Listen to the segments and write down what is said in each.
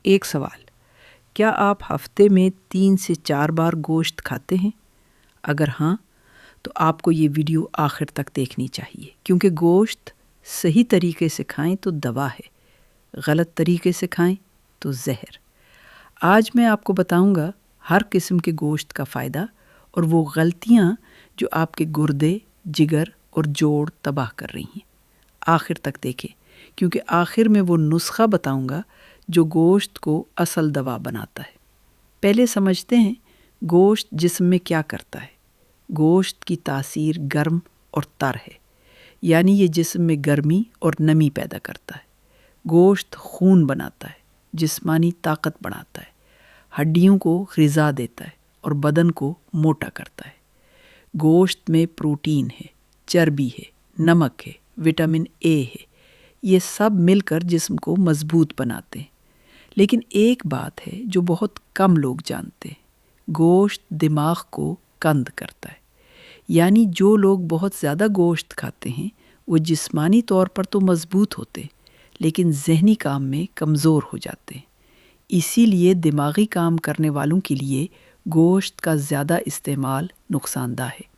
ایک سوال، کیا آپ ہفتے میں 3 سے 4 بار گوشت کھاتے ہیں؟ اگر ہاں تو آپ کو یہ ویڈیو آخر تک دیکھنی چاہیے، کیونکہ گوشت صحیح طریقے سے کھائیں تو دوا ہے، غلط طریقے سے کھائیں تو زہر۔ آج میں آپ کو بتاؤں گا ہر قسم کے گوشت کا فائدہ اور وہ غلطیاں جو آپ کے گردے، جگر اور جوڑ تباہ کر رہی ہیں۔ آخر تک دیکھیں، کیونکہ آخر میں وہ نسخہ بتاؤں گا جو گوشت کو اصل دوا بناتا ہے۔ پہلے سمجھتے ہیں گوشت جسم میں کیا کرتا ہے۔ گوشت کی تاثیر گرم اور تر ہے، یعنی یہ جسم میں گرمی اور نمی پیدا کرتا ہے۔ گوشت خون بناتا ہے، جسمانی طاقت بڑھاتا ہے، ہڈیوں کو غذا دیتا ہے اور بدن کو موٹا کرتا ہے۔ گوشت میں پروٹین ہے، چربی ہے، نمک ہے، وٹامن اے ہے، یہ سب مل کر جسم کو مضبوط بناتے ہیں۔ لیکن ایک بات ہے جو بہت کم لوگ جانتے ہیں، گوشت دماغ کو کند کرتا ہے۔ یعنی جو لوگ بہت زیادہ گوشت کھاتے ہیں وہ جسمانی طور پر تو مضبوط ہوتے ہیں، لیکن ذہنی کام میں کمزور ہو جاتے ہیں۔ اسی لیے دماغی کام کرنے والوں کے لیے گوشت کا زیادہ استعمال نقصان دہ ہے۔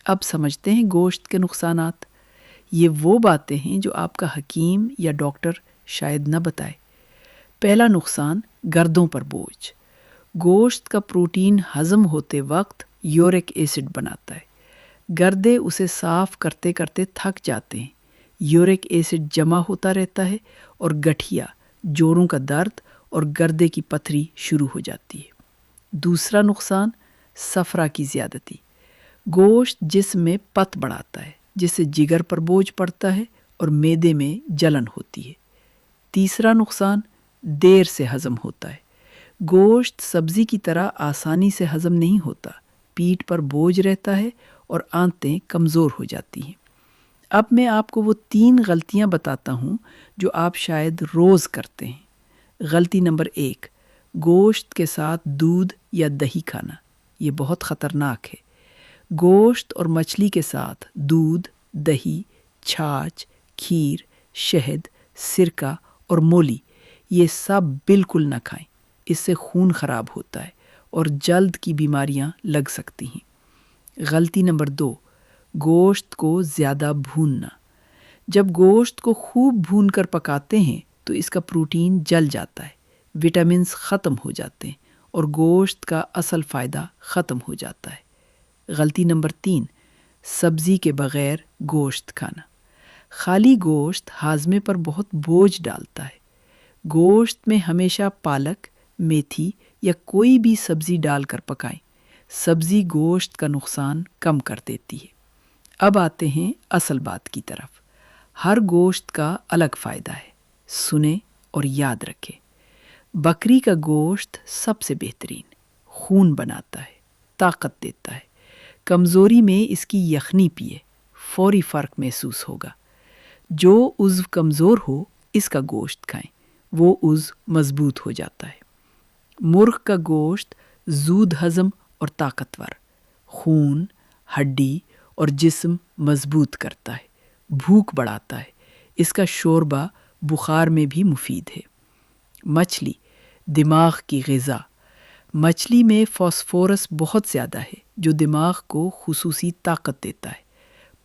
اب سمجھتے ہیں گوشت کے نقصانات۔ یہ وہ باتیں ہیں جو آپ کا حکیم یا ڈاکٹر شاید نہ بتائے۔ پہلا نقصان، گردوں پر بوجھ۔ گوشت کا پروٹین ہضم ہوتے وقت یورک ایسڈ بناتا ہے۔ گردے اسے صاف کرتے کرتے تھک جاتے ہیں، یورک ایسڈ جمع ہوتا رہتا ہے اور گٹھیا، جوڑوں کا درد اور گردے کی پتھری شروع ہو جاتی ہے۔ دوسرا نقصان، صفرا کی زیادتی۔ گوشت جسم میں پت بڑھاتا ہے، جس سے جگر پر بوجھ پڑتا ہے اور معدے میں جلن ہوتی ہے۔ تیسرا نقصان، دیر سے ہضم ہوتا ہے۔ گوشت سبزی کی طرح آسانی سے ہضم نہیں ہوتا، پیٹھ پر بوجھ رہتا ہے اور آنتیں کمزور ہو جاتی ہیں۔ اب میں آپ کو وہ 3 غلطیاں بتاتا ہوں جو آپ شاید روز کرتے ہیں۔ غلطی نمبر 1، گوشت کے ساتھ دودھ یا دہی کھانا۔ یہ بہت خطرناک ہے۔ گوشت اور مچھلی کے ساتھ دودھ، دہی، چھاچھ، کھیر، شہد، سرکہ اور مولی، یہ سب بالکل نہ کھائیں۔ اس سے خون خراب ہوتا ہے اور جلد کی بیماریاں لگ سکتی ہیں۔ غلطی نمبر 2، گوشت کو زیادہ بھوننا۔ جب گوشت کو خوب بھون کر پکاتے ہیں تو اس کا پروٹین جل جاتا ہے، وٹامنز ختم ہو جاتے ہیں اور گوشت کا اصل فائدہ ختم ہو جاتا ہے۔ غلطی نمبر 3، سبزی کے بغیر گوشت کھانا۔ خالی گوشت ہاضمے پر بہت بوجھ ڈالتا ہے۔ گوشت میں ہمیشہ پالک، میتھی یا کوئی بھی سبزی ڈال کر پکائیں۔ سبزی گوشت کا نقصان کم کر دیتی ہے۔ اب آتے ہیں اصل بات کی طرف۔ ہر گوشت کا الگ فائدہ ہے، سنیں اور یاد رکھیں۔ بکری کا گوشت سب سے بہترین، خون بناتا ہے، طاقت دیتا ہے۔ کمزوری میں اس کی یخنی پیے، فوری فرق محسوس ہوگا۔ جو عضو کمزور ہو اس کا گوشت کھائیں، وہ عضو مضبوط ہو جاتا ہے۔ مرغ کا گوشت زود ہضم اور طاقتور، خون، ہڈی اور جسم مضبوط کرتا ہے، بھوک بڑھاتا ہے۔ اس کا شوربہ بخار میں بھی مفید ہے۔ مچھلی، دماغ کی غذا۔ مچھلی میں فاسفورس بہت زیادہ ہے جو دماغ کو خصوصی طاقت دیتا ہے۔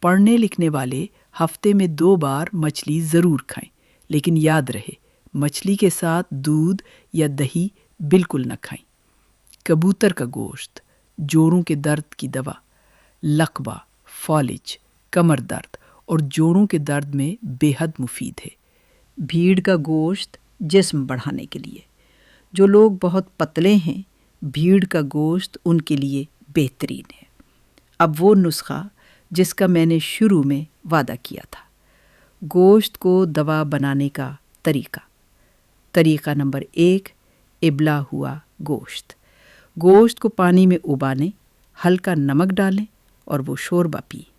پڑھنے لکھنے والے ہفتے میں 2 بار مچھلی ضرور کھائیں، لیکن یاد رہے مچھلی کے ساتھ دودھ یا دہی بالکل نہ کھائیں۔ کبوتر کا گوشت، جوڑوں کے درد کی دوا۔ لقبہ، فالج، کمر درد اور جوڑوں کے درد میں بے حد مفید ہے۔ بھیڑ کا گوشت جسم بڑھانے کے لیے۔ جو لوگ بہت پتلے ہیں، بھیڑ کا گوشت ان کے لیے بہترین ہے۔ اب وہ نسخہ جس کا میں نے شروع میں وعدہ کیا تھا، گوشت کو دوا بنانے کا طریقہ۔ طریقہ نمبر 1، ابلا ہوا گوشت۔ گوشت کو پانی میں ابالیں، ہلکا نمک ڈالیں اور وہ شوربہ پئیں۔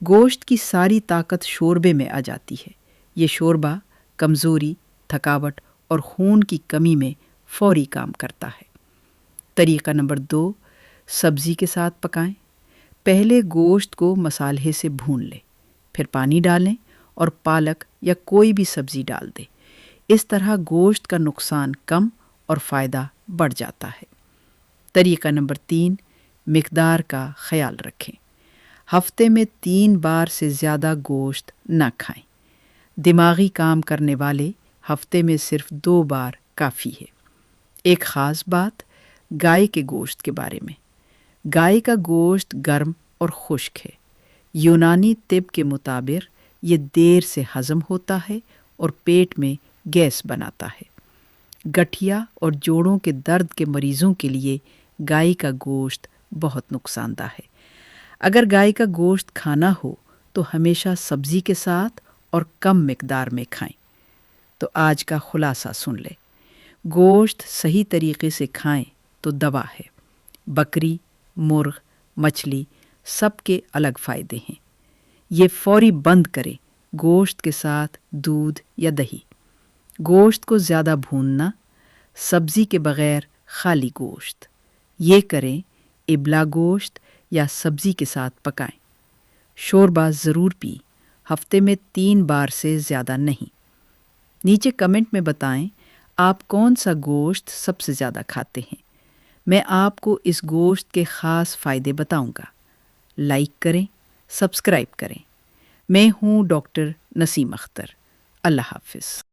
گوشت کی ساری طاقت شوربے میں آ جاتی ہے۔ یہ شوربہ کمزوری، تھکاوٹ اور خون کی کمی میں فوری کام کرتا ہے۔ طریقہ نمبر 2، سبزی کے ساتھ پکائیں۔ پہلے گوشت کو مصالحے سے بھون لیں، پھر پانی ڈالیں اور پالک یا کوئی بھی سبزی ڈال دیں۔ اس طرح گوشت کا نقصان کم اور فائدہ بڑھ جاتا ہے۔ طریقہ نمبر 3، مقدار کا خیال رکھیں۔ ہفتے میں 3 بار سے زیادہ گوشت نہ کھائیں۔ دماغی کام کرنے والے ہفتے میں صرف 2 بار کافی ہے۔ ایک خاص بات گائے کے گوشت کے بارے میں۔ گائے کا گوشت گرم اور خشک ہے۔ یونانی طب کے مطابق یہ دیر سے ہضم ہوتا ہے اور پیٹ میں گیس بناتا ہے۔ گٹھیا اور جوڑوں کے درد کے مریضوں کے لیے گائے کا گوشت بہت نقصان دہ ہے۔ اگر گائے کا گوشت کھانا ہو تو ہمیشہ سبزی کے ساتھ اور کم مقدار میں کھائیں۔ تو آج کا خلاصہ سن لیں۔ گوشت صحیح طریقے سے کھائیں تو دوا ہے۔ بکری، مرغ، مچھلی سب کے الگ فائدے ہیں۔ یہ فوری بند کریں گوشت کے ساتھ دودھ یا دہی۔ گوشت کو زیادہ بھوننا، سبزی کے بغیر خالی گوشت۔ یہ کریں ابلا گوشت یا سبزی کے ساتھ پکائیں۔ شوربہ ضرور پی، ہفتے میں 3 بار سے زیادہ نہیں۔ نیچے کمنٹ میں بتائیں آپ کون سا گوشت سب سے زیادہ کھاتے ہیں۔ میں آپ کو اس گوشت کے خاص فائدے بتاؤں گا۔ لائک کریں، سبسکرائب کریں۔ میں ہوں ڈاکٹر نسیم اختر۔ اللہ حافظ۔